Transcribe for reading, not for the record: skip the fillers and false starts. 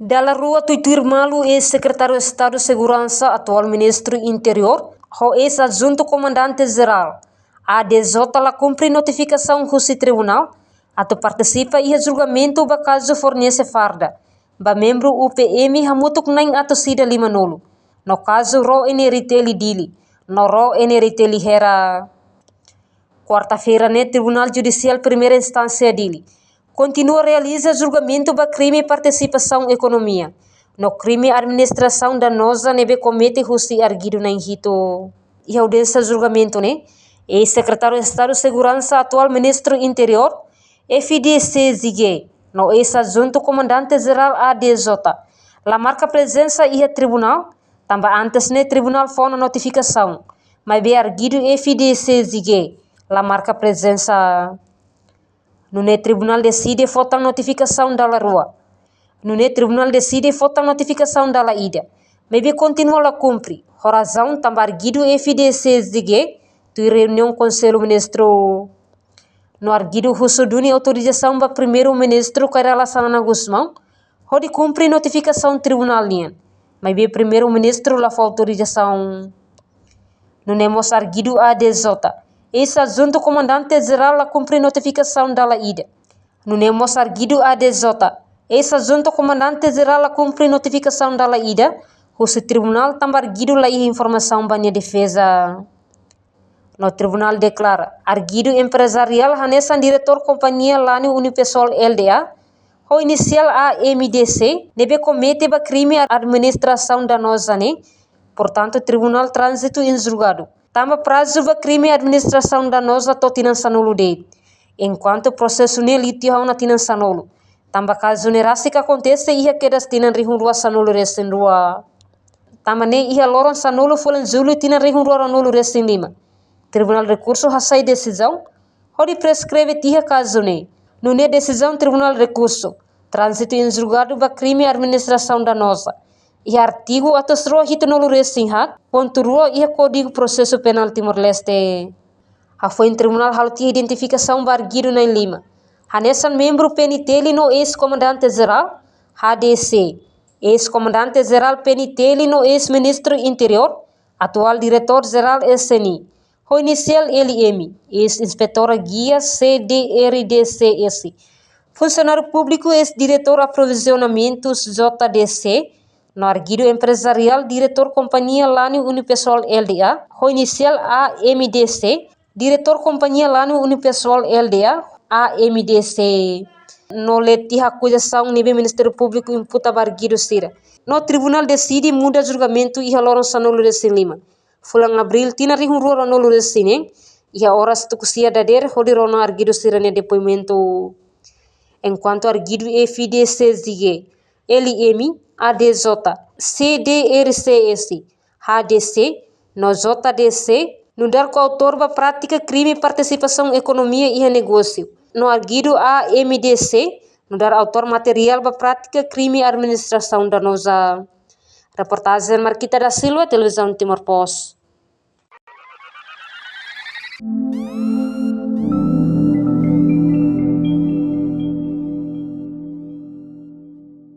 Dalla rua tuitur malu ex-secretário de Estado de Segurança, atual ministro Interior, o ex-adjunto comandante-geral. A ADJ lá cumpre notificação do tribunal, ato participa e julgamento do caso fornece farda. Ba membro UPM hamutuk naing ato sida limanolo. No caso ro eneriteli dili, no ro eneriteli hera. Quarta-feira, né, Tribunal Judicial Primeira Instância dili continua realiza julgamento ba crime participação economia. No crime administração danosa nebe comete husi arguido na hito. E ao desse julgamento, né, ex-secretário de Estado de Segurança, atual ministro Interior, FDC Zigué, no ex-adjunto comandante-geral ADJ. La marca presença e tribunal, também antes né, tribunal foi na notificação, mas be arguido FDC Zigué, la marca presença. No tribunal decide falta notificação da rua. No tribunal decide falta notificação da ida. Mas continua a cumprir. Razão também arguido FDC Zigué, tu reunião conselho ministro. No arguido Hussuduni autorização para primeiro-ministro Kairala Sanana Guzmão, onde cumpre notificação tribunal linha. Mas bem primeiro-ministro lá foi autorização. No nemos arguido ADJ. Esse adjunto comandante-geral a cumprir notificação da ida. No nemos arguido ADJ. Esse adjunto comandante-geral a cumprir notificação da ida. O tribunal também arguido lá informação para a defesa. No tribunal declara arguido empresarial Hanessa diretor companhia lá no Unipesol LDA. O inicial AMDC deve cometer crime administração danosa, né? Portanto, tribunal trânsito em julgado. Tamba prazo ba crime administração danosa to tinan sanolo de. Enquanto processo ne litio na tinan sanolo. Tamba caso nerasi que acontece ia quedas tinan rihun rua sanolo resin rua. Tamba ne ia loron sanolo folen zulu tinan rihun rua ranolo resin lima. Tribunal recurso hasai decisão. Hori prescreve tia caso ne. No ne decisão tribunal recurso. Trânsito em julgado ba crime administração danosa. E artigo atas roa hito nolo resinhat, ponto roa ia código processo penal Timor-Leste. Ha foi em tribunal halti identificação barguido na Lima. Hanesan membro peniteli no ex-comandante-geral, HDC. Ex-comandante-geral peniteli no ex-ministro interior, atual diretor-geral SNI. Ho inicial LM, ex-inspetora guia CDRDCS. Funcionário público ex-diretor aprovisionamentos JDC, no arguido empresarial, diretor companhia Lani Unipesol LDA, o inicial AMDC, diretor companhia Lani Unipesol LDA, AMDC. No leti acusação nível Ministério Público imputa arguido sira. No tribunal decide muda julgamento e haloron sanolo de Lima. Fulang abril tina rihun rua ranolo de sine, e a horas tucusia dader hodirono arguido sira ne depoimento. Enquanto arguido FDC Zigué, LM, ADJ, CDRCS, HDC, no JDC, no dar coautor da prática crime participação economia e negócio. No arguido AMDC, no dar autor material da prática crime administração danosa. Reportagem Marquita da Silva, Televisão Timor-Post.